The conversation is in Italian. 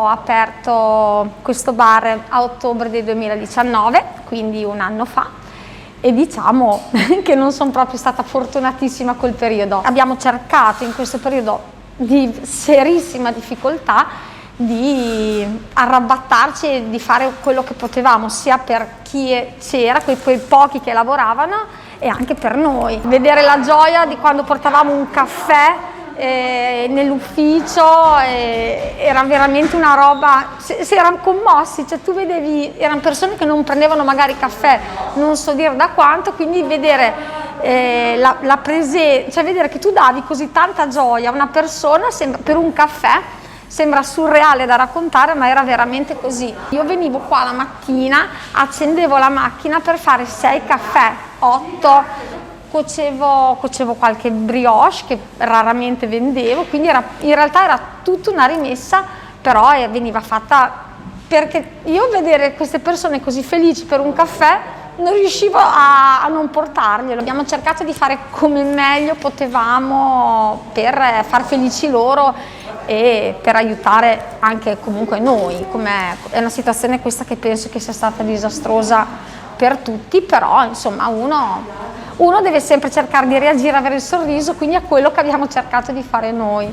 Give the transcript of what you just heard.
ho aperto questo bar a ottobre del 2019, quindi un anno fa, e diciamo che non sono proprio stata fortunatissima quel periodo. Abbiamo cercato in questo periodo di serissima difficoltà di arrabattarci e di fare quello che potevamo, sia per chi c'era, quei pochi che lavoravano, e anche per noi. Vedere la gioia di quando portavamo un caffè nell'ufficio era veramente una roba, si erano commossi, cioè tu vedevi, erano persone che non prendevano magari caffè non so dire da quanto, quindi vedere la presenza, cioè vedere che tu davi così tanta gioia a una persona per un caffè, sembra surreale da raccontare, ma era veramente così. Io venivo qua la mattina, accendevo la macchina per fare 6 caffè, 8, cuocevo qualche brioche che raramente vendevo, quindi in realtà era tutta una rimessa, però veniva fatta perché io vedere queste persone così felici per un caffè non riuscivo a non portarglielo. Abbiamo cercato di fare come meglio potevamo per far felici loro e per aiutare anche comunque noi. È una situazione questa che penso che sia stata disastrosa per tutti, però insomma uno deve sempre cercare di reagire, avere il sorriso, quindi è quello che abbiamo cercato di fare noi.